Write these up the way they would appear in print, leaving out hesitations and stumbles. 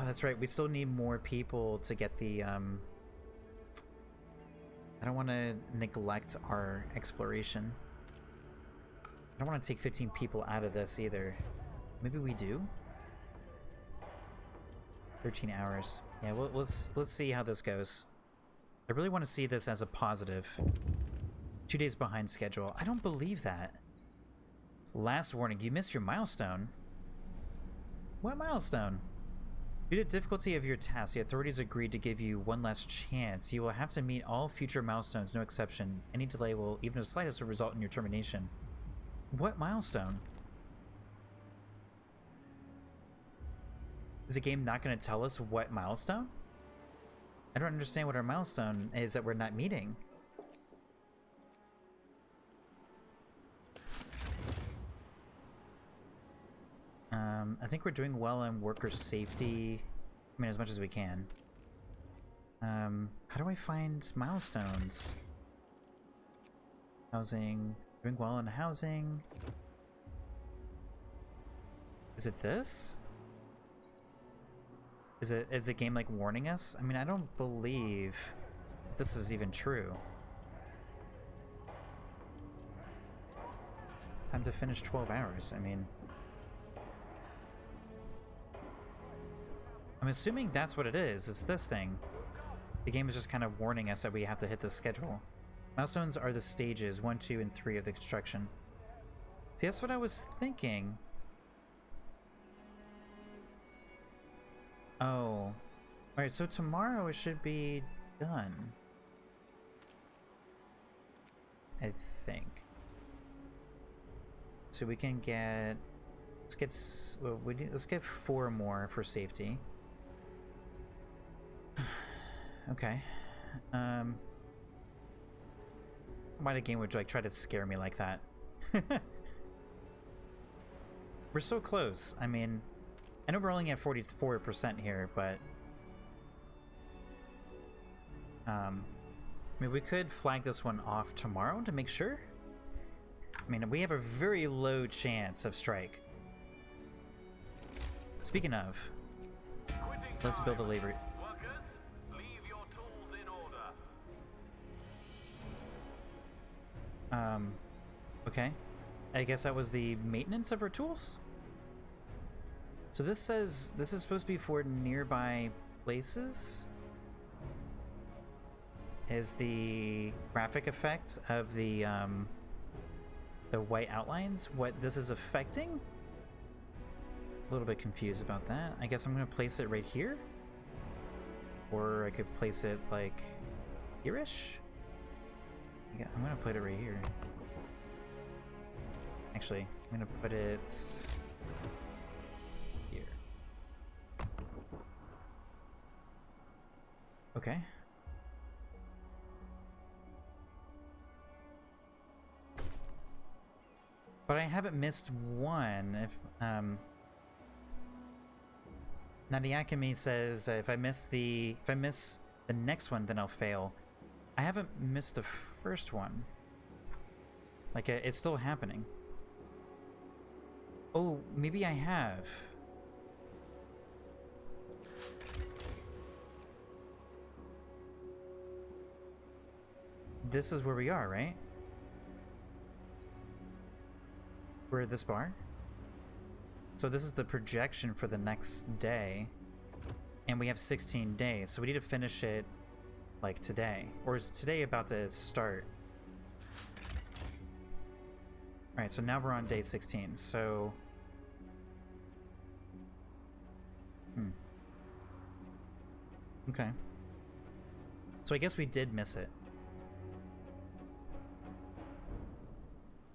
that's right. We still need more people to get the, I don't want to neglect our exploration. I don't want to take 15 people out of this either. Maybe we do? 13 hours. Yeah, well, let's see how this goes. I really want to see this as a positive. 2 days behind schedule. I don't believe that. Last warning, you missed your milestone. What milestone? Due to the difficulty of your task, the authorities agreed to give you one last chance. You will have to meet all future milestones, no exception. Any delay will, even the slightest, will result in your termination. What milestone? Is the game not going to tell us what milestone? I don't understand what our milestone is that we're not meeting. I think we're doing well on worker safety. I mean, as much as we can. How do I find milestones? Housing. Doing well in housing. Is it this? Is the game like warning us? I mean, I don't believe this is even true. Time to finish 12 hours. I mean, I'm assuming that's what it is. It's this thing. The game is just kind of warning us that we have to hit this schedule. Milestones are the stages 1, 2, and 3 of the construction. See, that's what I was thinking. Oh. Alright, so tomorrow it should be done. I think. So we can get... let's get 4 more for safety. Okay. Why the game would like try to scare me like that? We're so close. I mean, I know we're only at 44% here, but I mean, we could flag this one off tomorrow to make sure. I mean, we have a very low chance of strike. Speaking of, let's build a labor. Workers, leave your tools in order. Okay. I guess that was the maintenance of our tools? So this says this is supposed to be for nearby places? Is the graphic effect of the white outlines what this is affecting? A little bit confused about that. I guess I'm going to place it right here? Or I could place it like here-ish? Yeah, I'm going to put it right here. Actually, I'm going to put it here. Okay. But I haven't missed one. If Nadiakami says if I miss the next one, then I'll fail. I haven't missed the first one. Like it's still happening. Oh, maybe I have. This is where we are, right? We're at this bar. So this is the projection for the next day. And we have 16 days, so we need to finish it like today. Or is today about to start? Alright, so now we're on day 16, so... Okay. So I guess we did miss it.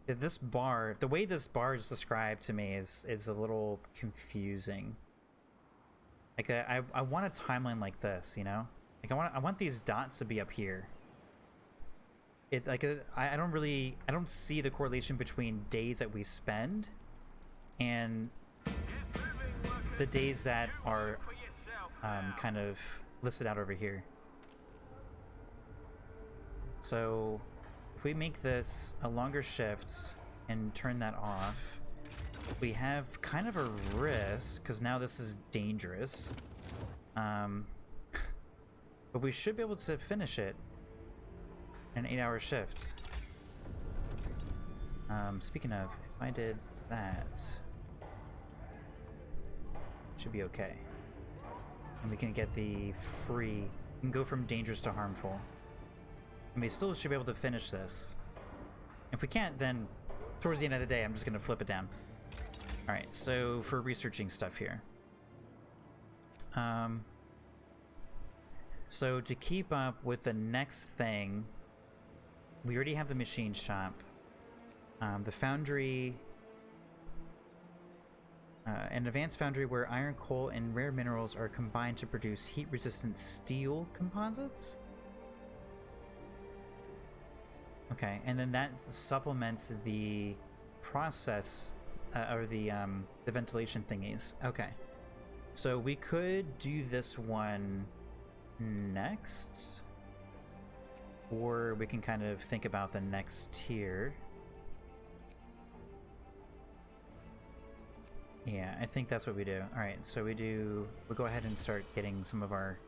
This bar, the way this bar is described to me is a little confusing. Like I want a timeline like this, you know? Like I want these dots to be up here. It like I don't see the correlation between days that we spend and the days that are kind of listed out over here. So if we make this a longer shift and turn that off, we have kind of a risk, because now this is dangerous. But we should be able to finish it in an 8-hour shift. Speaking of, if I did that, should be okay. And we can get the free, we can go from dangerous to harmful. And we still should be able to finish this. If we can't, then towards the end of the day, I'm just gonna flip it down. Alright, so for researching stuff here. So to keep up with the next thing, we already have the machine shop. The foundry, an advanced foundry where iron, coal, and rare minerals are combined to produce heat-resistant steel composites? Okay, and then that supplements the process, or the ventilation thingies. Okay. So we could do this one next, or we can kind of think about the next tier. Yeah, I think that's what we do. Alright, so we'll go ahead and start getting some of our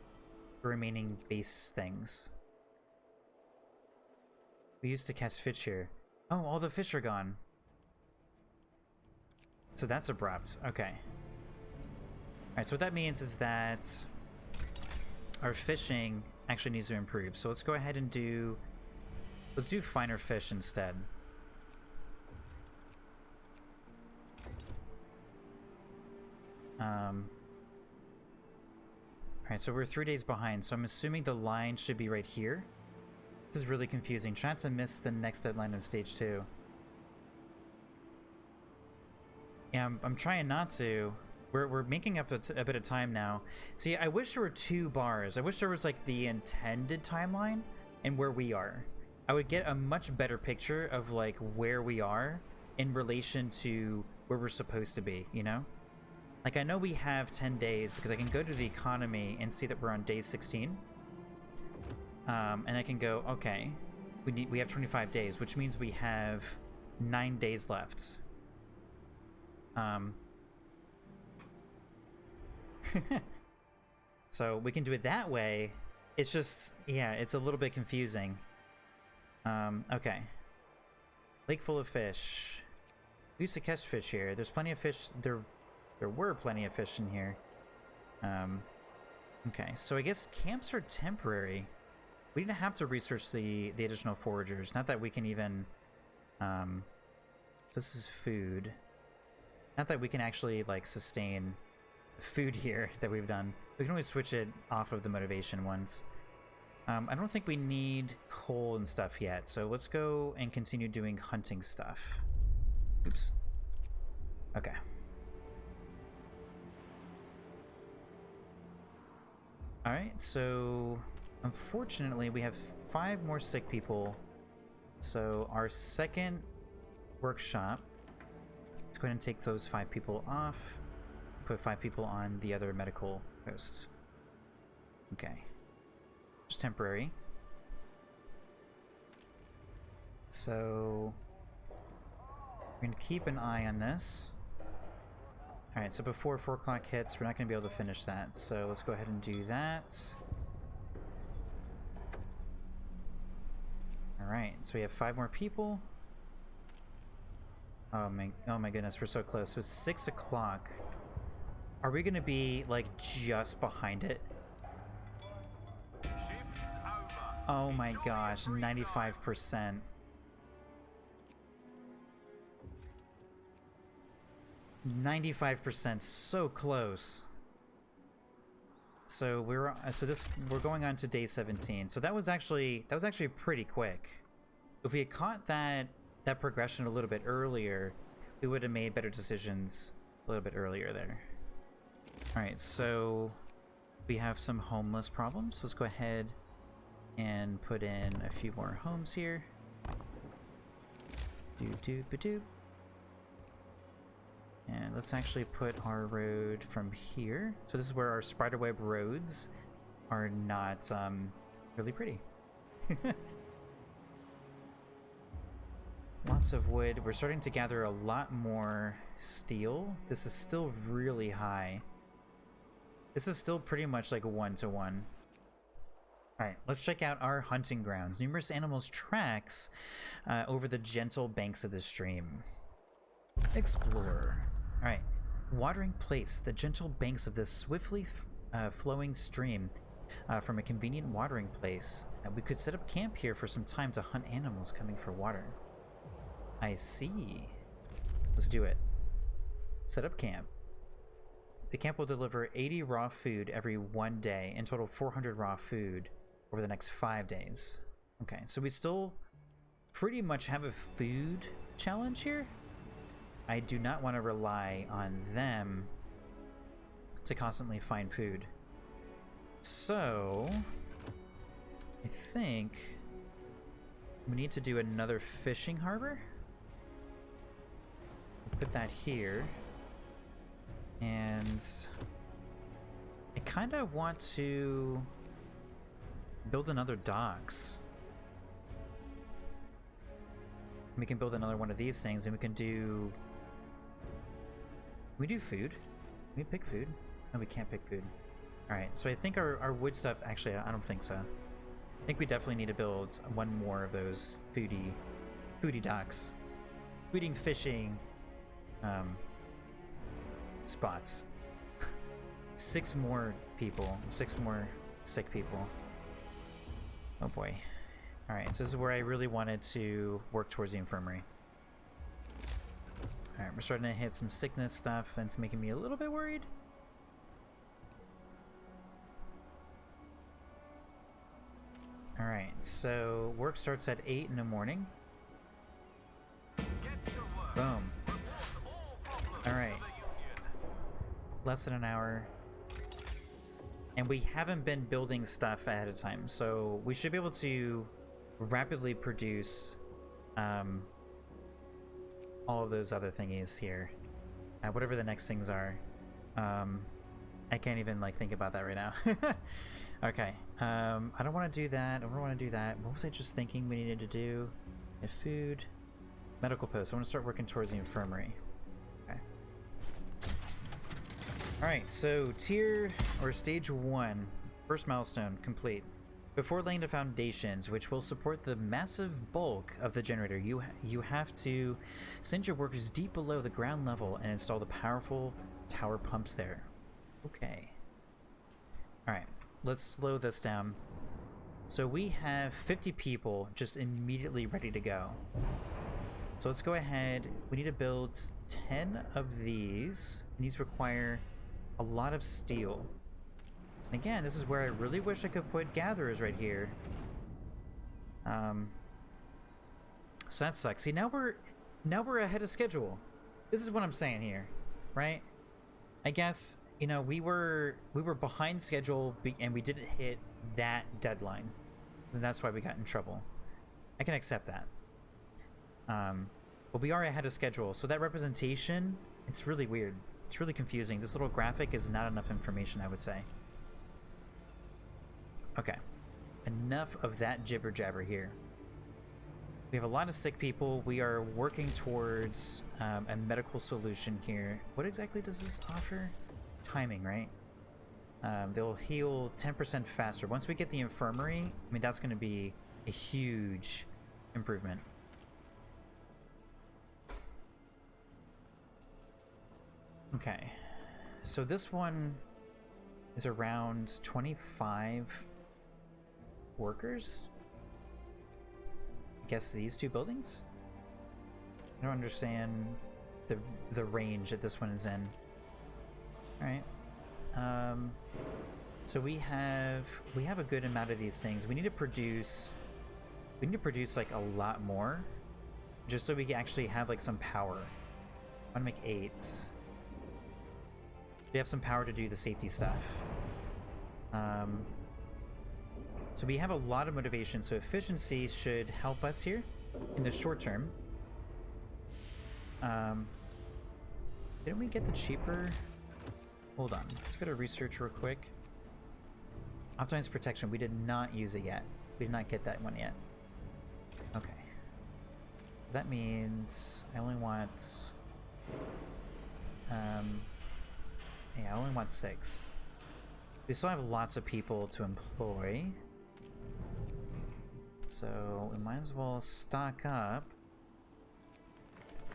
remaining base things. We used to catch fish here. Oh, all the fish are gone. So that's abrupt. Okay. Alright, so what that means is that our fishing actually needs to improve. So let's go ahead and let's do finer fish instead. Alright, so we're 3 days behind, so I'm assuming the line should be right here. This is really confusing. Try not to miss the next deadline of stage 2. Yeah, I'm trying not to. We're making up a bit of time now. See, I wish there were 2 bars. I wish there was like the intended timeline and where we are. I would get a much better picture of like where we are in relation to where we're supposed to be, you know? Like, I know we have 10 days because I can go to the economy and see that we're on day 16. And I can go, okay, we have 25 days, which means we have 9 days left. So we can do it that way. It's just, yeah, it's a little bit confusing. Okay. Lake full of fish. We used to catch fish here. There's plenty of fish. There were plenty of fish in here. Okay, so I guess camps are temporary. We didn't have to research the additional foragers. Not that we can even... this is food. Not that we can actually, like, sustain food here that we've done. We can always switch it off of the motivation ones. I don't think we need coal and stuff yet, so let's go and continue doing hunting stuff. Oops. Okay. Alright, so unfortunately we have 5 more sick people. So our second workshop, let's go ahead and take those 5 people off. Put 5 people on the other medical post. Okay. Just temporary. So we're going to keep an eye on this. Alright, so before 4 o'clock hits, we're not going to be able to finish that. So let's go ahead and do that. Alright, so we have 5 more people. Oh my goodness, we're so close. So 6 o'clock. Are we going to be, like, just behind it? Oh my gosh, 95%. 95%, so close. So we're going on to day 17. So that was actually pretty quick. If we had caught that progression a little bit earlier, we would have made better decisions a little bit earlier there. All right, so we have some homeless problems. Let's go ahead and put in a few more homes here. Doop. And let's actually put our road from here. So this is where our spiderweb roads are not really pretty. Lots of wood. We're starting to gather a lot more steel. This is still really high. This is still pretty much like a 1-to-1. Alright, let's check out our hunting grounds. Numerous animals' tracks over the gentle banks of the stream. Explore. Alright, watering place. The gentle banks of this swiftly flowing stream from a convenient watering place. We could set up camp here for some time to hunt animals coming for water. I see. Let's do it. Set up camp. The camp will deliver 80 raw food every 1 day, in total 400 raw food over the next 5 days. Okay, so we still pretty much have a food challenge here. I do not want to rely on them to constantly find food. So, I think we need to do another fishing harbor. Put that here. And I kind of want to build another docks. We can build another one of these things, and we can do... We do food. Can we pick food? No, we can't pick food. Alright, so I think our wood stuff... Actually, I don't think so. I think we definitely need to build one more of those foodie docks. Fooding, fishing, spots. 6 more people. 6 more sick people. Oh boy. Alright, so this is where I really wanted to work towards the infirmary. Alright, we're starting to hit some sickness stuff, and it's making me a little bit worried. Alright, so work starts at 8 in the morning. Boom. Alright. Less than an hour. And we haven't been building stuff ahead of time, so we should be able to rapidly produce all of those other thingies here. Whatever the next things are. I can't even like think about that right now. Okay. I don't want to do that. I don't want to do that. What was I just thinking we needed to do? Food. Medical post. I want to start working towards the infirmary. Okay. Alright, so tier or stage 1, first milestone complete. Before laying the foundations, which will support the massive bulk of the generator, you have to send your workers deep below the ground level and install the powerful tower pumps there. Okay. Alright, let's slow this down. So we have 50 people just immediately ready to go. So let's go ahead. We need to build 10 of these. These require a lot of steel. And again, this is where I really wish I could put gatherers right here. So that sucks. See, now we're ahead of schedule. This is what I'm saying here, right? I guess, you know, we were behind schedule and we didn't hit that deadline. And that's why we got in trouble. I can accept that. But we are ahead of schedule, so that representation, it's really weird. It's really confusing. This little graphic is not enough information, I would say. Okay. Enough of that jibber jabber here. We have a lot of sick people. We are working towards a medical solution here. What exactly does this offer? Timing, right? They'll heal 10% faster. Once we get the infirmary, I mean, that's going to be a huge improvement. Okay, so this one is around 25 workers. I guess these 2 buildings? I don't understand the range that this one is in. Alright. So we have a good amount of these things. We need to produce like a lot more, just so we can actually have like some power. I want to make 8. We have some power to do the safety stuff. So we have a lot of motivation, so efficiency should help us here in the short term. Didn't we get the cheaper? Hold on, let's go to research real quick. Optimize protection, we did not use it yet. We did not get that one yet. Okay. That means I only want... yeah, I only want 6. We still have lots of people to employ. So we might as well stock up.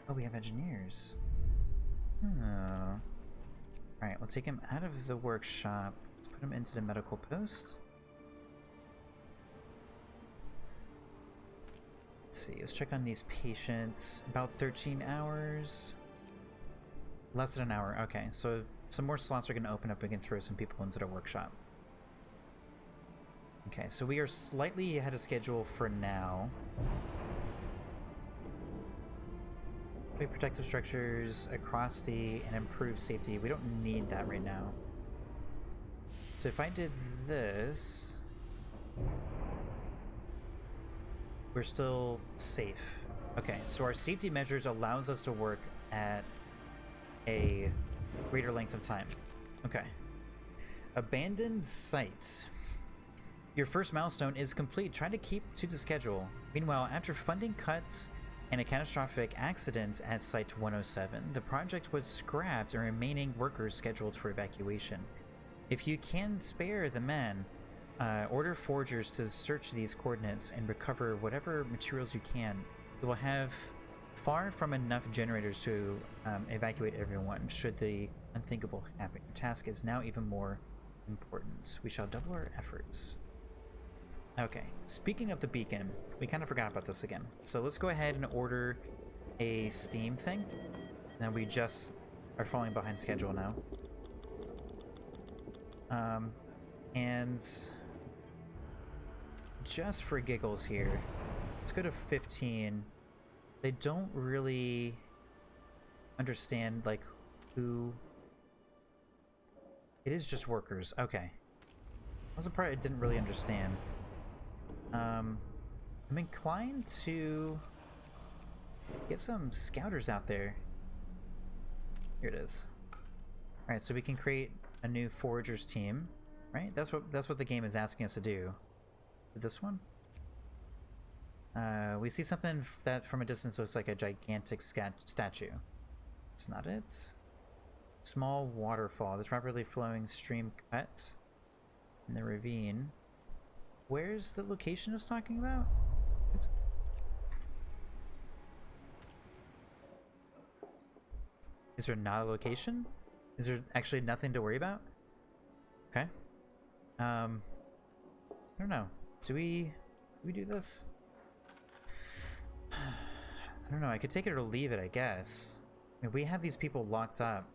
Oh, we have engineers. Oh. Alright, we'll take him out of the workshop. Let's put him into the medical post. Let's see, let's check on these patients. About 13 hours. Less than an hour. Okay, so some more slots are going to open up. We can throw some people into the workshop. Okay, so we are slightly ahead of schedule for now. Protective structures across and improve safety. We don't need that right now. So if I did this, we're still safe. Okay, so our safety measures allows us to work at a greater length of time. Okay. Abandoned site. Your first milestone is complete. Try to keep to the schedule. Meanwhile, after funding cuts and a catastrophic accident at Site 107, the project was scrapped and remaining workers scheduled for evacuation. If you can spare the men, order foragers to search these coordinates and recover whatever materials you can. You will have far from enough generators to evacuate everyone should the unthinkable happen. Your task is now even more important. We shall double our efforts. Okay, speaking of the beacon, we kind of forgot about this again. So let's go ahead and order a Steam thing. Now we just are falling behind schedule now. And just for giggles here, let's go to 15. They don't really understand, like, who... It is just workers. Okay. That was the part I didn't really understand. I'm inclined to get some scouters out there. Here it is. Alright, so we can create a new foragers team, right? That's what the game is asking us to do. This one? We see something that from a distance looks like a gigantic statue. It's not it. Small waterfall. This rapidly flowing stream cut in the ravine. Where's the location it's talking about? Oops. Is there not a location? Is there actually nothing to worry about? Okay. I don't know. Do we do this? I don't know. I could take it or leave it, I guess. I mean, we have these people locked up.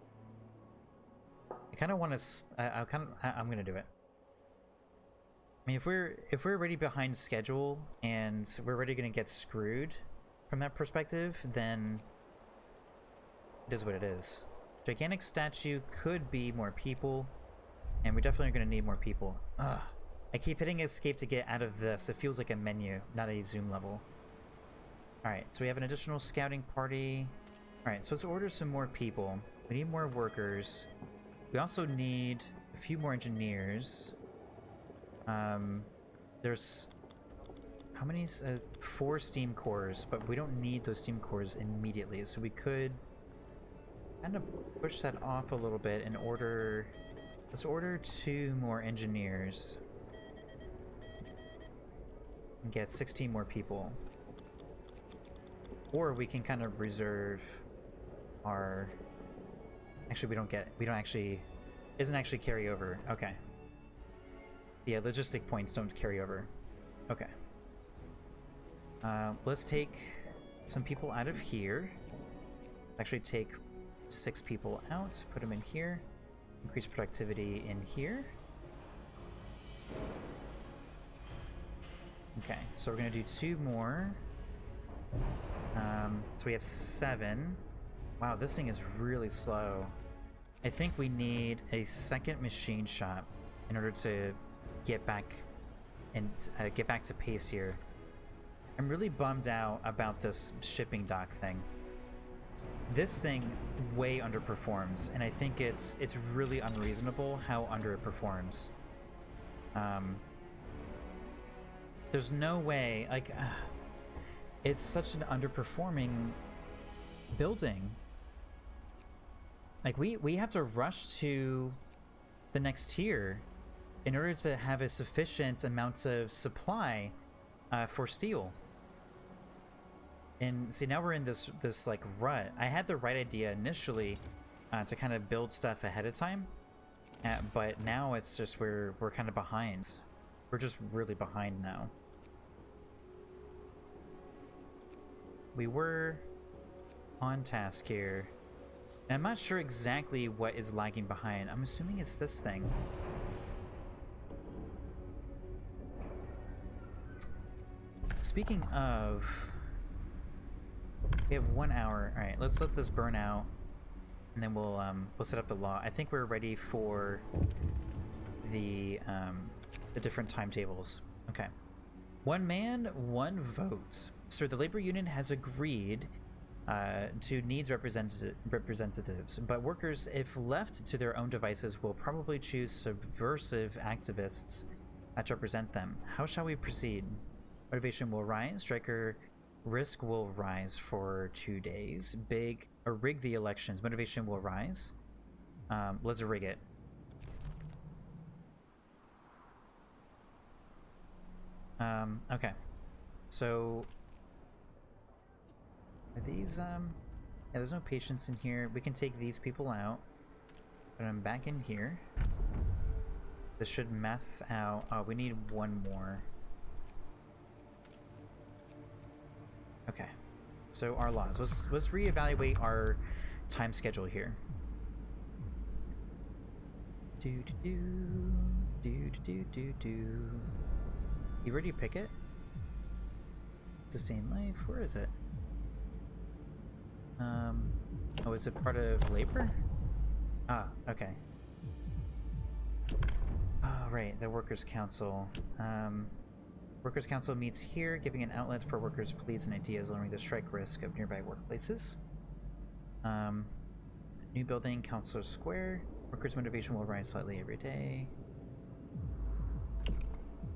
I kind of want to. I'm gonna do it. I mean, if we're already behind schedule and we're already gonna get screwed from that perspective, then it is what it is. Gigantic statue could be more people, and we definitely are gonna need more people. Ugh. I keep hitting escape to get out of this. It feels like a menu, not a zoom level. Alright, so we have an additional scouting party. Alright, so let's order some more people. We need more workers. We also need a few more engineers. There's... How many? 4 steam cores, but we don't need those steam cores immediately, so we could kind of push that off a little bit and order... Let's order 2 more engineers. And get 16 more people. Or we can kind of reserve our... Actually, we don't actually... Doesn't actually carry over. Okay. Yeah, logistic points don't carry over. Okay. Let's take some people out of here. Actually take 6 people out, put them in here. Increase productivity in here. Okay, so we're gonna do 2 more. So we have 7. Wow, this thing is really slow. I think we need a second machine shop in order to get back and get back to pace here. I'm really bummed out about this shipping dock thing. This thing way underperforms, and I think it's really unreasonable how under it performs. There's no way, like, it's such an underperforming building. Like, we have to rush to the next tier in order to have a sufficient amount of supply for steel. And see, now we're in this like rut. I had the right idea initially to kind of build stuff ahead of time, but now it's just we're kind of behind. We're just really behind now. We were on task here, and I'm not sure exactly what is lagging behind. I'm assuming it's this thing. Speaking of, we have 1 hour. All right, let's let this burn out, and then we'll set up the law. I think we're ready for the different timetables. Okay, 1 man, 1 vote. Sir, the labor union has agreed to needs representatives, but workers, if left to their own devices, will probably choose subversive activists to represent them. How shall we proceed? Motivation will rise. Striker risk will rise for 2 days. Rig the elections. Motivation will rise. Let's rig it. Okay. So are these yeah, there's no patients in here. We can take these people out. But I'm back in here. This should math out. Oh, we need 1 more. Okay. So our laws. Let's reevaluate our time schedule here. Do do do do do do do. You ready to pick it? Sustain life. Where is it? Oh, is it part of labor? Ah, okay. Oh, right, the Workers' Council. Workers' Council meets here, giving an outlet for workers' pleas and ideas, lowering the strike risk of nearby workplaces. New building, Council Square. Workers' motivation will rise slightly every day.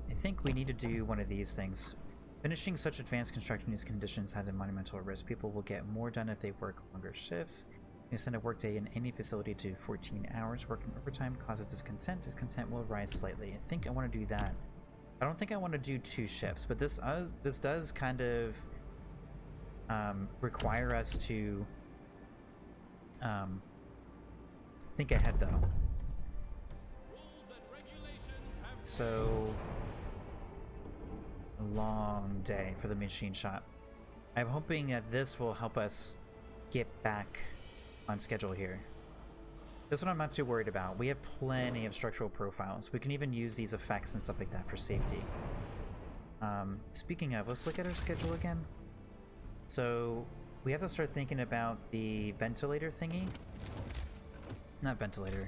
I think we need to do one of these things. Finishing such advanced construction in these conditions had a monumental risk. People will get more done if they work longer shifts. You extend a workday in any facility to 14 hours. Working overtime causes discontent. Discontent will rise slightly. I think I want to do that. I don't think I want to do 2 shifts, but this does kind of require us to think ahead, though. So, a long day for the machine shop. I'm hoping that this will help us get back on schedule here. This one I'm not too worried about. We have plenty of structural profiles. We can even use these effects and stuff like that for safety. Speaking of, let's look at our schedule again. So we have to start thinking about the ventilator thingy. Not ventilator.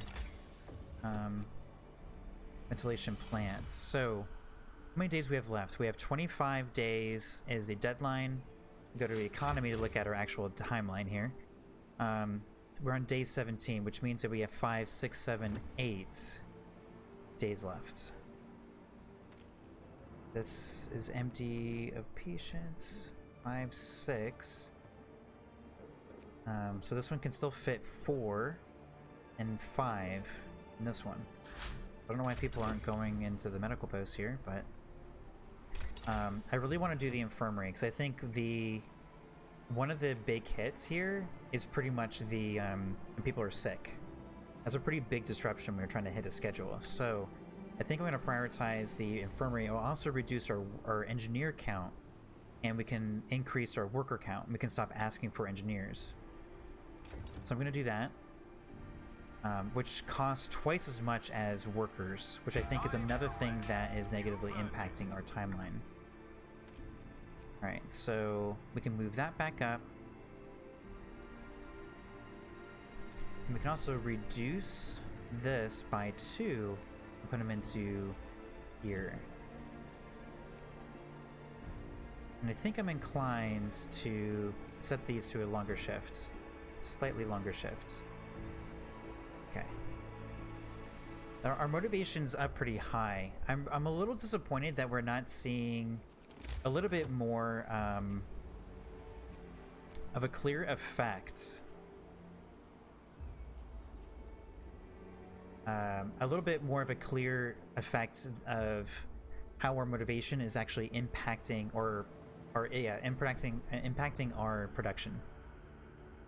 Ventilation plants. So how many days we have left? We have 25 days is the deadline. We go to the economy to look at our actual timeline here. We're on day 17, which means that we have 5, 6, 7, 8 days left. This is empty of patients. 5, 6. So this one can still fit 4 and 5 in this one. I don't know why people aren't going into the medical post here, but I really want to do the infirmary because I think one of the big hits here is pretty much the when people are sick. That's a pretty big disruption when we're trying to hit a schedule. So I think I'm going to prioritize the infirmary. It'll also reduce our engineer count, and we can increase our worker count. We can stop asking for engineers. So I'm going to do that, which costs twice as much as workers, which I think is another thing that is negatively impacting our timeline. Alright, so we can move that back up. And we can also reduce this by 2 and put them into here. And I think I'm inclined to set these to a longer shift. Slightly longer shift. Okay. Our motivation's up pretty high. I'm a little disappointed that we're not seeing a little bit more of a clear effect a little bit more of a clear effect of how our motivation is actually impacting impacting our production.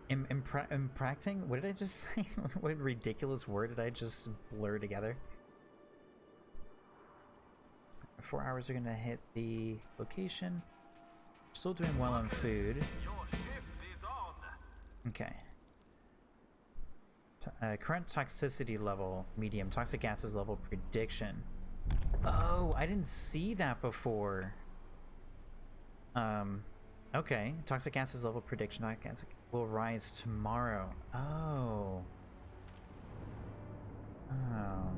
Impacting? What did I just say? What ridiculous word did I just blur together? 4 hours are gonna hit the location. Still doing well on food. Your shift is on. Okay. Current toxicity level, medium. Toxic gases level prediction. Oh, I didn't see that before. Okay. Toxic gases level prediction will rise tomorrow. Oh. Oh.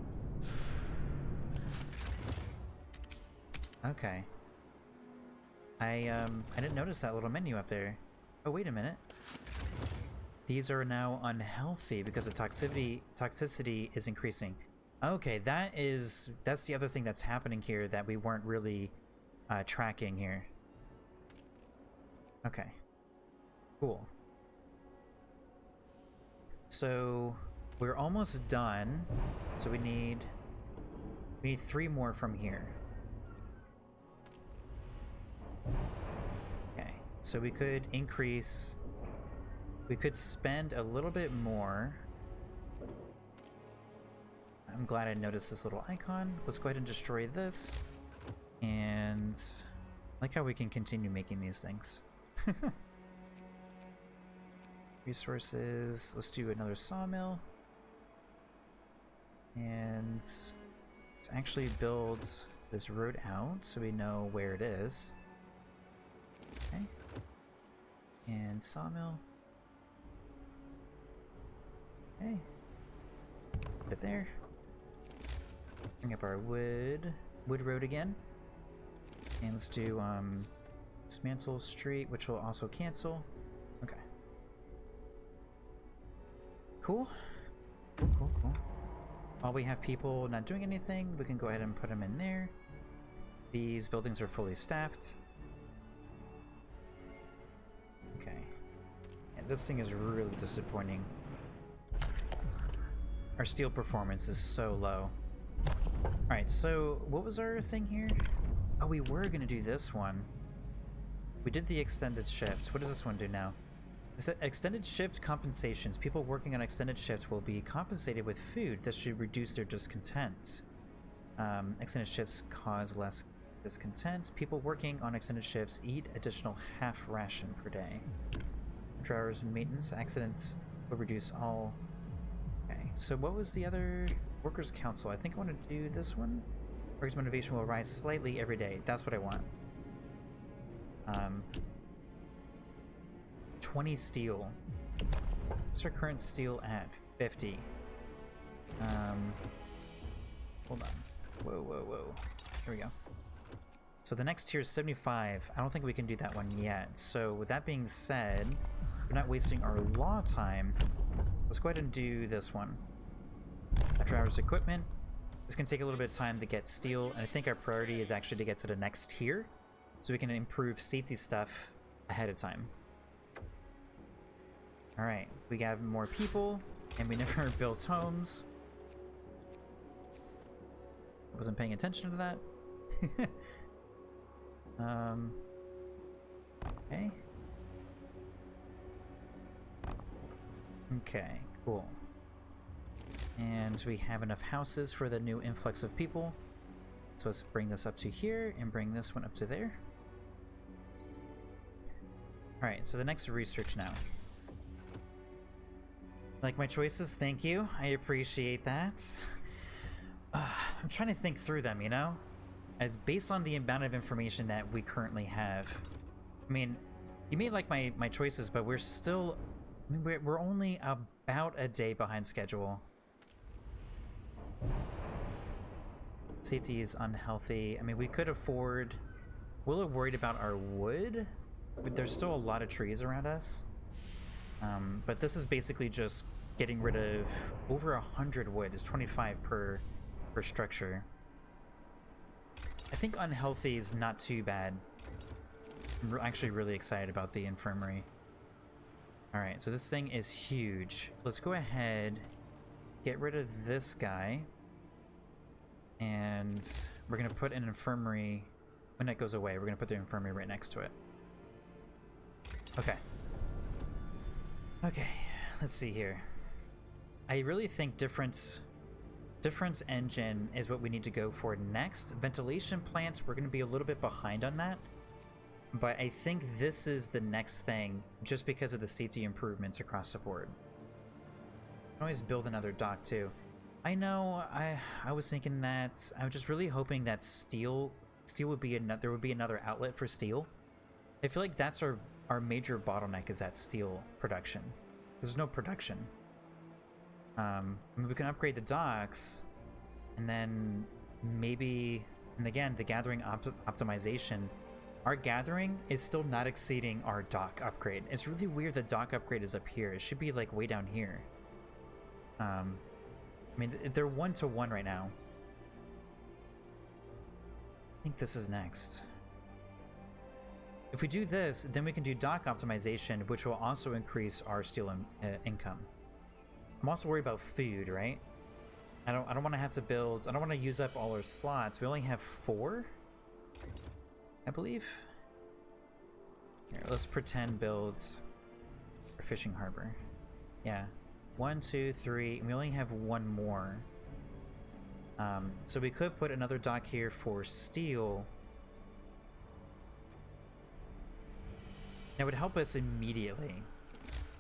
Okay. I didn't notice that little menu up there. Oh, wait a minute. These are now unhealthy because the toxicity is increasing. Okay, that's the other thing that's happening here that we weren't really tracking here. Okay. Cool. So we're almost done. So we need 3 more from here. Okay. So we could increase. We could spend a little bit more. I'm glad I noticed this little icon. Let's go ahead and destroy this. And I like how we can continue making these things. Resources. Let's do another sawmill. And let's actually build this road out so we know where it is. Okay. And sawmill. Okay. Put it there. Bring up our wood road again. And let's do dismantle street, which will also cancel. Okay. Cool. Cool. While we have people not doing anything, we can go ahead and put them in there. These buildings are fully staffed. Okay. Yeah, this thing is really disappointing. Our steel performance is so low. Alright, so what was our thing here? Oh, we were gonna do this one. We did the extended shift. What does this one do now? This extended shift compensations. People working on extended shifts will be compensated with food. This should reduce their discontent. Extended shifts cause less discontent. People working on extended shifts eat additional half ration per day. After hours of maintenance, accidents will reduce all. Okay, so what was the other? Workers' Council. I think I want to do this one. Workers' motivation will rise slightly every day. That's what I want. 20 steel. What's our current steel at? 50. Hold on. Whoa. Here we go. So the next tier is 75. I don't think we can do that one yet. So with that being said, we're not wasting our law time. Let's go ahead and do this one. After hours equipment. This can take a little bit of time to get steel, and I think our priority is actually to get to the next tier so we can improve safety stuff ahead of time. Alright, we have more people, and we never built homes. I wasn't paying attention to that. Okay. Okay, cool. And we have enough houses for the new influx of people. So let's bring this up to here and bring this one up to there. Alright, so the next research now. Like my choices? Thank you. I appreciate that. I'm trying to think through them, you know? As based on the amount of information that we currently have. I mean, you may like my choices, but we're still... I mean, we're only about a day behind schedule. Safety is unhealthy. I mean, we could afford... We're a little worried about our wood, but there's still a lot of trees around us. But this is basically just getting rid of over 100 wood. Is 25 per structure. I think unhealthy is not too bad. I'm actually really excited about the infirmary. Alright, so this thing is huge. Let's go ahead get rid of this guy. And we're going to put an infirmary. When it goes away, we're going to put the infirmary right next to it. Okay. Okay, let's see here. I really think difference engine is what we need to go for next. Ventilation plants, we're going to be a little bit behind on that. But I think this is the next thing, just because of the safety improvements across the board. I can always build another dock too. I know, I was thinking that, I was just really hoping that steel would be there would be another outlet for steel. I feel like that's our major bottleneck, is that steel production. There's no production. I mean, we can upgrade the docks, and then maybe, and again, the gathering optimization. Our gathering is still not exceeding our dock upgrade. It's really weird the dock upgrade is up here. It should be like way down here. I mean, they're 1-to-1 right now. I think this is next. If we do this, then we can do dock optimization, which will also increase our steel income. I'm also worried about food, right? I don't want to have to build. I don't want to use up all our slots. We only have 4, I believe. Here, let's pretend builds for fishing harbor. Yeah, 1, 2, 3. And we only have 1 more. So we could put another dock here for steel. That would help us immediately.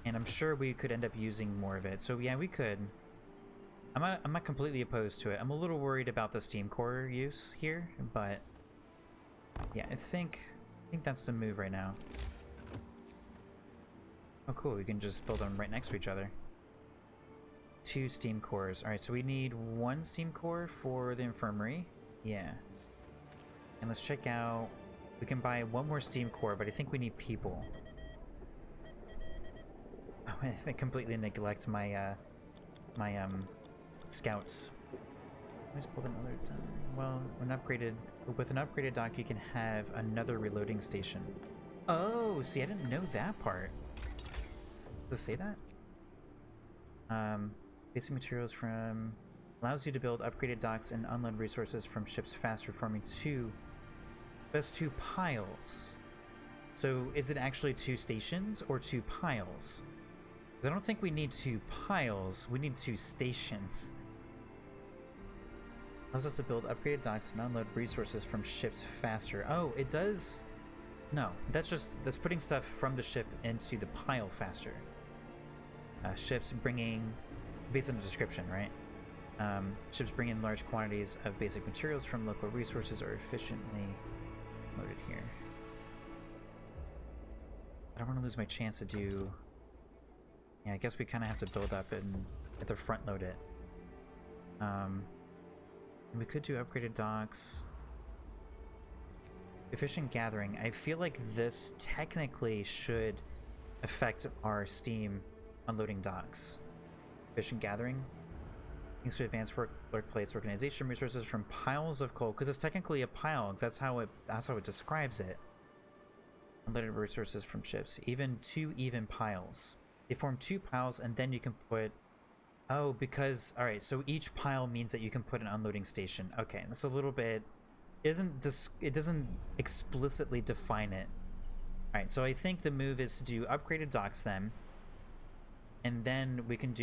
And I'm sure we could end up using more of it. So yeah, we could. I'm not completely opposed to it. I'm a little worried about the steam core use here, but yeah, I think that's the move right now. Oh cool, we can just build them right next to each other. 2 steam cores. Alright, so we need 1 steam core for the infirmary. Yeah. And let's check out, we can buy 1 more steam core, but I think we need people. Oh, I completely neglect my my scouts. Let's build another dock. Well, with an upgraded dock, you can have another reloading station. Oh, see, I didn't know that part. Does it say that? Basic materials from allows you to build upgraded docks and unload resources from ships faster, forming 2 piles. So is it actually 2 stations or 2 piles? I don't think we need 2 piles, we need 2 stations. Allows us to build upgraded docks and unload resources from ships faster. Oh, it does? No, that's putting stuff from the ship into the pile faster. Ships bringing, based on the description, right? Ships bring in large quantities of basic materials from local resources are efficiently loaded here. I don't want to lose my chance to do... Yeah, I guess we kind of have to build up and at the front load it. We could do upgraded docks. Efficient gathering. I feel like this technically should affect our steam unloading docks. Efficient gathering. Thanks to advanced workplace organization resources from piles of coal, because it's technically a pile. That's how it describes it. Unloaded resources from ships. Even 2 even piles. They form 2 piles, and then you can put... Oh, because... Alright, so each pile means that you can put an unloading station. Okay, that's a little bit... It doesn't explicitly define it. Alright, so I think the move is to do upgraded docks then. And then we can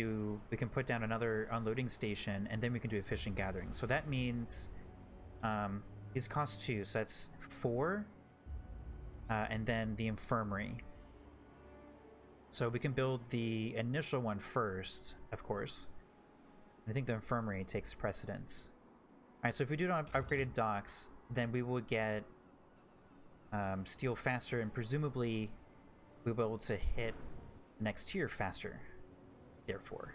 put down another unloading station, and then we can do efficient gathering. So that means... these cost 2, so that's 4. And then the infirmary. So we can build the initial one first, of course. I think the infirmary takes precedence. Alright, so if we do upgraded docks, then we will get steel faster, and presumably we'll be able to hit the next tier faster. Therefore.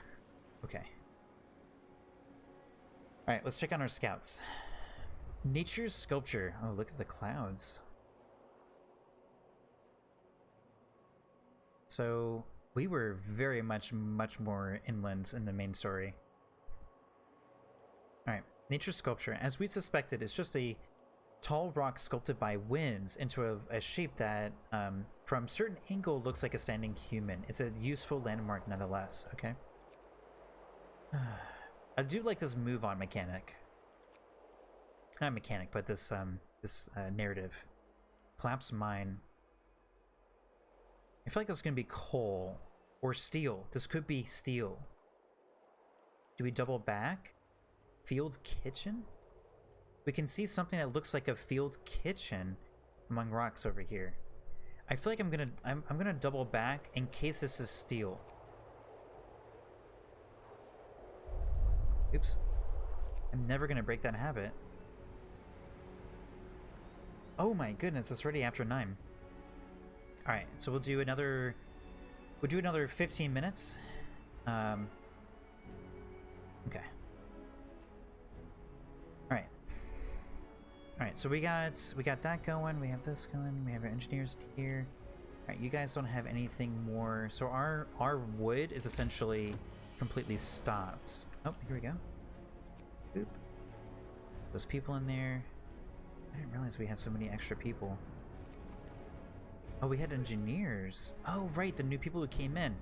Okay. Alright, let's check on our scouts. Nature's sculpture. Oh, look at the clouds. So we were very much more inland in the main story. Alright, nature's sculpture. As we suspected, it's just a tall rock sculpted by winds into a shape that, from certain angle, looks like a standing human. It's a useful landmark nonetheless, okay? I do like this move on mechanic. Not mechanic, but this narrative. Collapse mine. I feel like this is gonna be coal or steel. This could be steel. Do we double back? Field kitchen? We can see something that looks like a field kitchen among rocks over here. I feel like I'm gonna double back in case this is steel. Oops. I'm never gonna break that habit. Oh my goodness, it's already after 9. Alright, so we'll do another 15 minutes. Okay. Alright, so we got that going, we have this going, we have our engineers here. Alright, you guys don't have anything more. So our wood is essentially completely stopped. Oh, here we go. Boop. Those people in there. I didn't realize we had so many extra people. Oh, we had engineers. Oh, right, the new people who came in.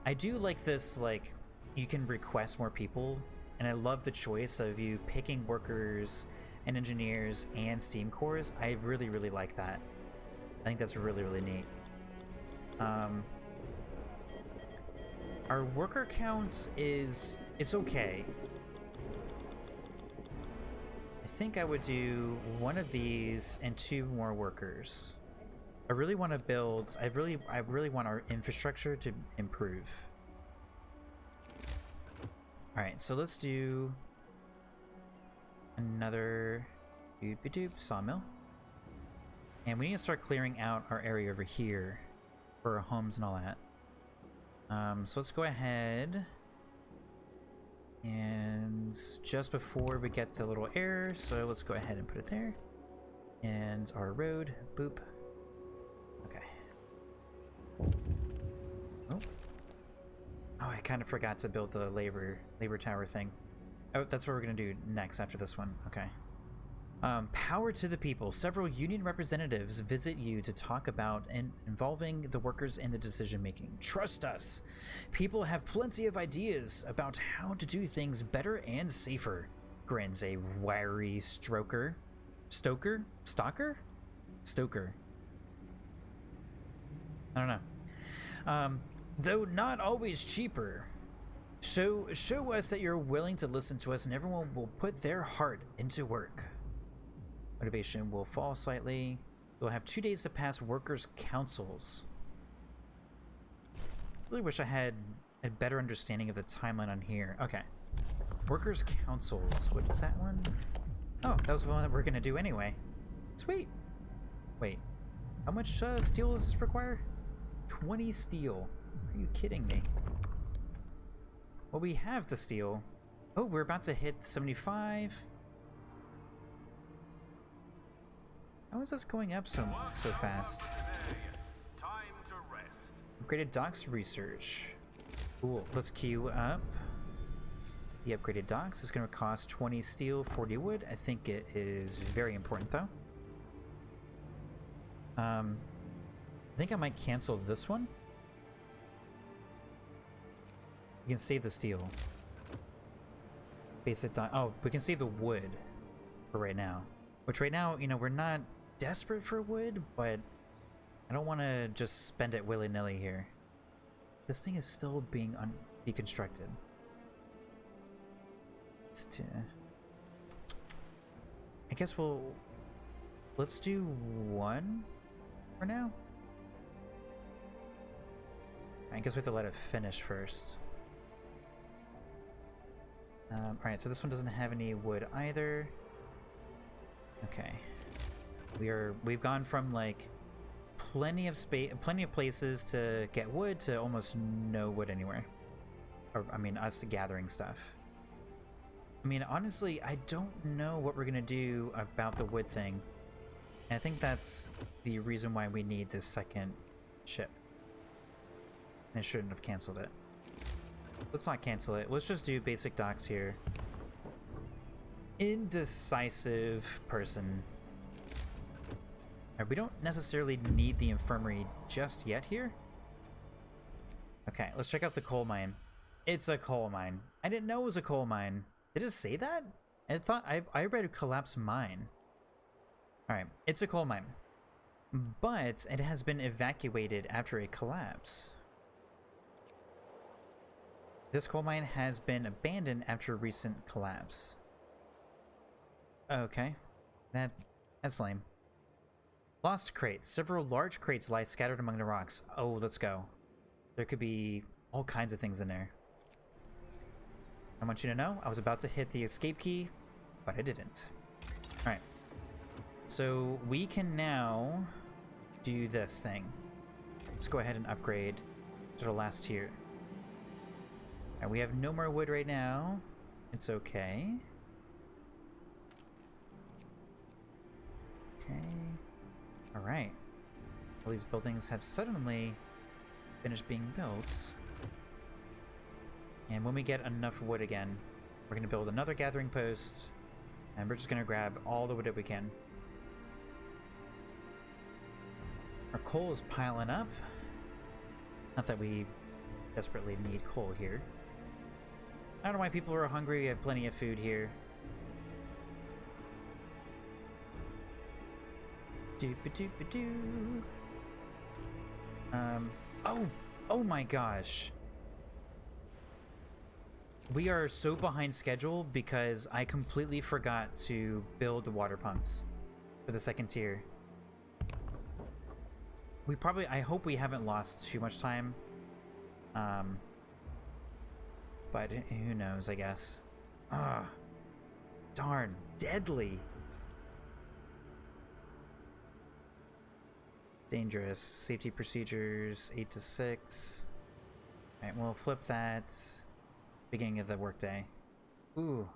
I do like this, like, you can request more people, and I love the choice of you picking workers and engineers and steam cores. I really, really like that. I think that's really, really neat. Our worker count it's okay. I think I would do one of these and 2 more workers. I really want to build, I really want our infrastructure to improve. Alright, so let's do another doop-a-doop sawmill. And we need to start clearing out our area over here for our homes and all that. So let's go ahead and just before we get the little error, so let's go ahead and put it there. And our road, boop. Okay. Oh, I kind of forgot to build the labor tower thing. Oh, that's what we're gonna do next after this one. Okay. Power to the people. Several union representatives visit you to talk about involving the workers in the decision making. Trust us. People have plenty of ideas about how to do things better and safer, grins a wiry Stoker. I don't know. Though not always cheaper. So show us that you're willing to listen to us and everyone will put their heart into work. Motivation will fall slightly. We'll have 2 days to pass workers' councils. Really wish I had a better understanding of the timeline on here. Okay. Workers' councils. What is that one? Oh, that was the one that we're gonna do anyway. Sweet. Wait. How much steel does this require? 20 steel. Are you kidding me? Well, we have the steel. Oh, we're about to hit 75. How is this going up so fast? Time to rest. Upgraded docks research. Cool. Let's queue up. The upgraded docks is going to cost 20 steel, 40 wood. I think it is very important, though. I think I might cancel this one. We can save the steel. Basic dock. Oh, we can save the wood for right now. Which right now, you know, we're not desperate for wood, but I don't want to just spend it willy-nilly here. This thing is still being deconstructed. I guess let's do 1 for now. I guess we have to let it finish first. Alright, so this one doesn't have any wood either. Okay. We've gone from like plenty of places to get wood to almost no wood anywhere. Or I mean us gathering stuff. I mean honestly, I don't know what we're gonna do about the wood thing. And I think that's the reason why we need this second ship. And I shouldn't have canceled it. Let's not cancel it. Let's just do basic docks here. Indecisive person. We don't necessarily need the infirmary just yet here. Okay, let's check out the coal mine. It's a coal mine. I didn't know it was a coal mine. Did it say that? I thought I read a collapsed mine. Alright, it's a coal mine. But it has been evacuated after a collapse. This coal mine has been abandoned after a recent collapse. Okay. That's lame. Lost crates. Several large crates lie scattered among the rocks. Oh, let's go. There could be all kinds of things in there. I want you to know, I was about to hit the escape key, but I didn't. Alright. So we can now do this thing. Let's go ahead and upgrade to the last tier. Alright, we have no more wood right now. It's okay. Okay. Alright. All these buildings have suddenly finished being built. And when we get enough wood again, we're going to build another gathering post, and we're just going to grab all the wood that we can. Our coal is piling up. Not that we desperately need coal here. I don't know why people are hungry. We have plenty of food here. Doop-a-doop-a-doo. Oh my gosh. We are so behind schedule because I completely forgot to build the water pumps for the second tier. I hope we haven't lost too much time. But who knows, I guess. Darn, deadly. Dangerous. Safety procedures, 8 to 6. Alright, we'll flip that. Beginning of the workday. Ooh.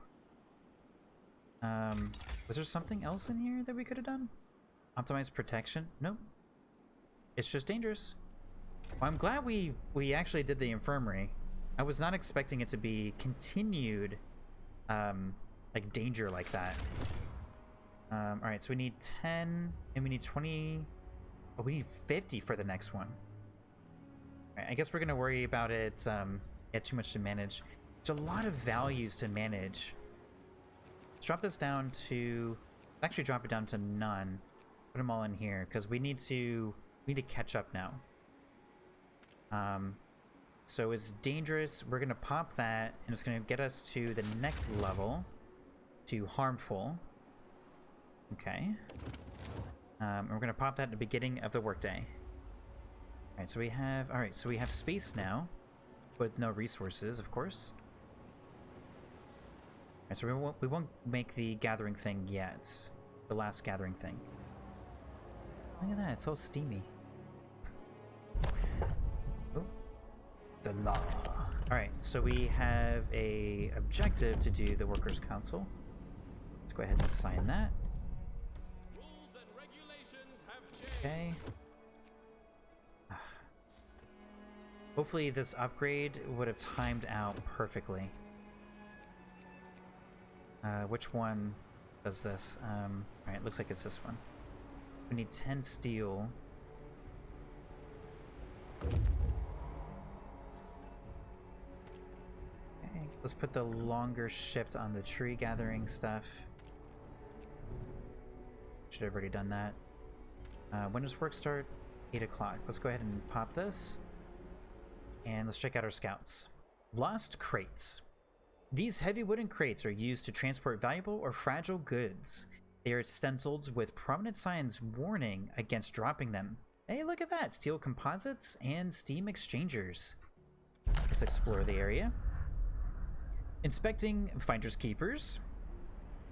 Was there something else in here that we could have done? Optimize protection? Nope. It's just dangerous. Well, I'm glad we actually did the infirmary. I was not expecting it to be continued, like danger like that. Alright, so we need 10, and we need 20. Oh, we need 50 for the next one. Alright, I guess we're gonna worry about it, yeah, too much to manage. There's a lot of values to manage. Let's drop this down to... Actually drop it down to none. Put them all in here, because we need to catch up now. So it's dangerous. We're going to pop that, and it's going to get us to the next level, to harmful. Okay. And we're going to pop that at the beginning of the workday. Alright, so we have space now, with no resources, of course. Alright, so we won't make the gathering thing yet. The last gathering thing. Look at that, it's all steamy. Oh. The law. Alright, so we have a objective to do the Workers' Council. Let's go ahead and sign that. Rules and regulations have changed. Okay. Hopefully this upgrade would have timed out perfectly. Which one does this? Alright, looks like it's this one. We need 10 steel. Okay, let's put the longer shift on the tree gathering stuff. Should have already done that. When does work start? 8 o'clock. Let's go ahead and pop this. And let's check out our scouts. Lost crates. These heavy wooden crates are used to transport valuable or fragile goods. They are stenciled with prominent signs warning against dropping them. Hey, look at that! Steel composites and steam exchangers. Let's explore the area. Inspecting finders keepers.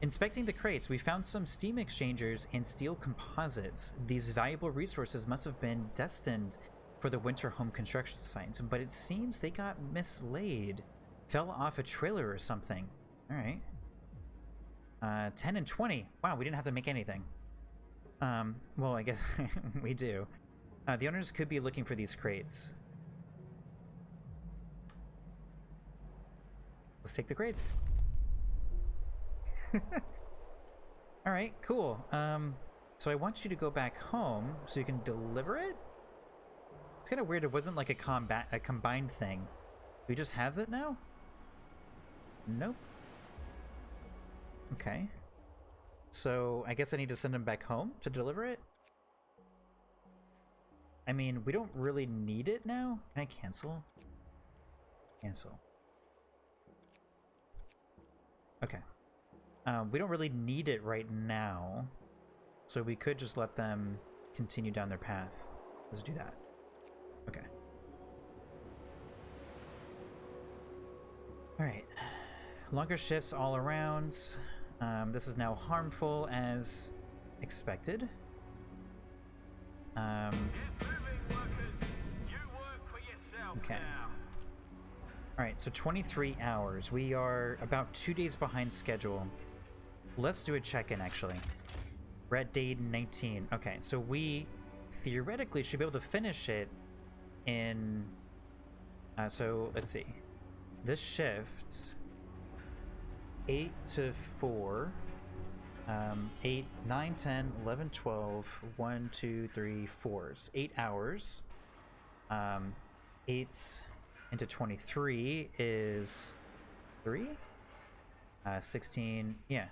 Inspecting the crates, we found some steam exchangers and steel composites. These valuable resources must have been destined for the winter home construction sites, but it seems they got mislaid. Fell off a trailer or something. Alright. 10 and 20. Wow, we didn't have to make anything. Well, I guess we do. The owners could be looking for these crates. Let's take the crates. Alright, cool. So I want you to go back home so you can deliver it? It's kind of weird. It wasn't like a combined thing. We just have it now? Nope. Okay. So I guess I need to send him back home to deliver it? I mean, we don't really need it now. Can I cancel? Cancel. Okay. We don't really need it right now. So we could just let them continue down their path. Let's do that. Okay. Alright. Longer shifts all around. This is now harmful as expected. Okay. Alright, so 23 hours. We are about 2 days behind schedule. Let's do a check-in, actually. We're at day 19. Okay, so we theoretically should be able to finish it in... so, let's see. This shift... 8 to 4... 8, 9, 10, 11, 12, 1, 2, 3, 4s. 8 hours. 8 into 23 is 3? 16, yeah.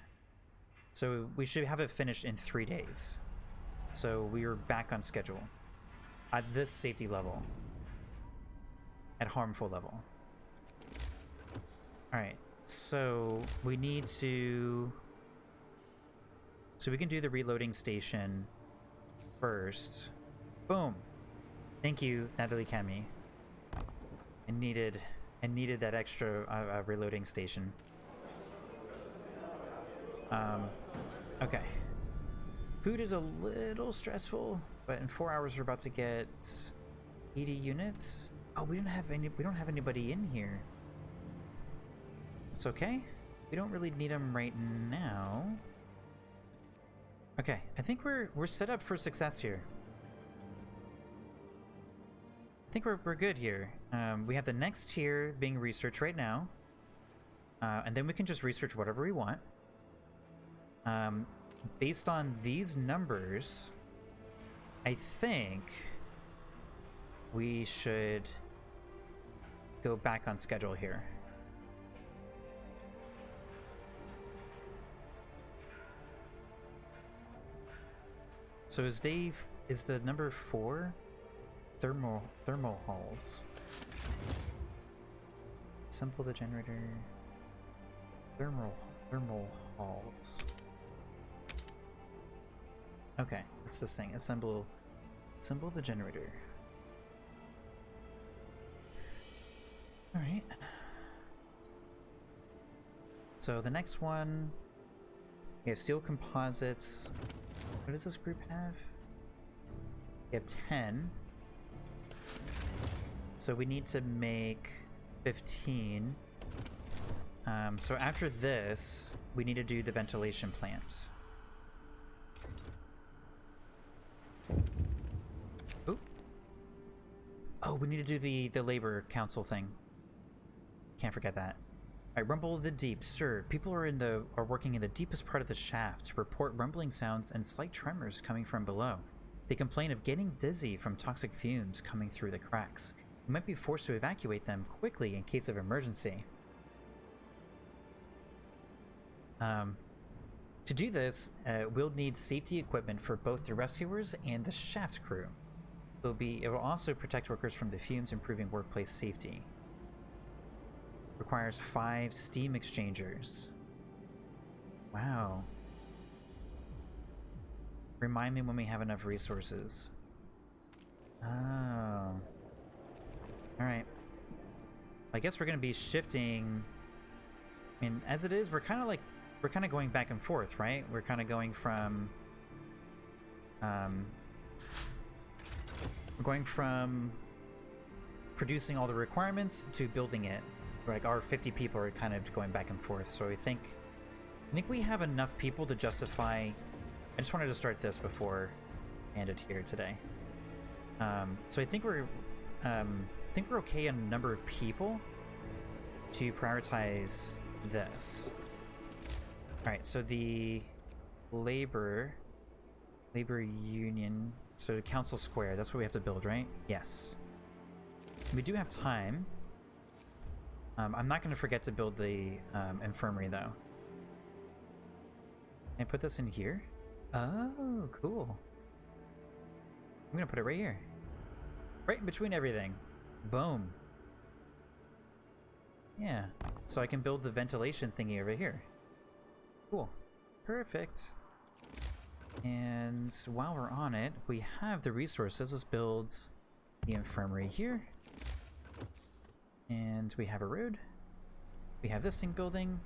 So we should have it finished in 3 days. So we are back on schedule. At this safety level. At harmful level. Alright, so we need to... So we can do the reloading station first. Boom! Thank you, Natalie Cami. I needed that extra reloading station. Okay. Food is a little stressful, but in 4 hours we're about to get 80 units. Oh, we don't have anybody in here. It's okay. We don't really need them right now. Okay, I think we're set up for success here. I think we're good here. We have the next tier being researched right now. And then we can just research whatever we want. Based on these numbers, I think we should go back on schedule here. So is the number 4 thermal halls? Assemble the generator. Thermal halls. Okay, that's this thing. Assemble the generator. All right. So the next one, we have steel composites. What does this group have? We have 10. So we need to make 15. So after this, we need to do the ventilation plant. Ooh. Oh, we need to do the labor council thing. Can't forget that. Alright, rumble of the deep. Sir, people are working in the deepest part of the shaft. Report rumbling sounds and slight tremors coming from below. They complain of getting dizzy from toxic fumes coming through the cracks. You might be forced to evacuate them quickly in case of emergency. To do this, we'll need safety equipment for both the rescuers and the shaft crew. It will also protect workers from the fumes, improving workplace safety. Requires 5 steam exchangers. Wow. Remind me when we have enough resources. Oh. Alright. I guess we're going to be shifting... I mean, as it is, we're kind of going back and forth, right? We're kind of going from... we're going from producing all the requirements to building it. Like, our 50 people are kind of going back and forth, so I think we have enough people to justify... I just wanted to start this before I end it here today. So I think we're okay on a number of people to prioritize this. Alright, so the labor union, so the council square, that's what we have to build, right? Yes. We do have time. I'm not going to forget to build the infirmary, though. Can I put this in here? Oh, cool. I'm going to put it right here. Right in between everything. Boom. Yeah. So I can build the ventilation thingy over here. Cool. Perfect. And while we're on it, we have the resources. Let's build the infirmary here. And we have a road. We have this thing building.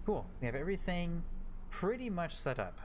Cool. We have everything pretty much set up.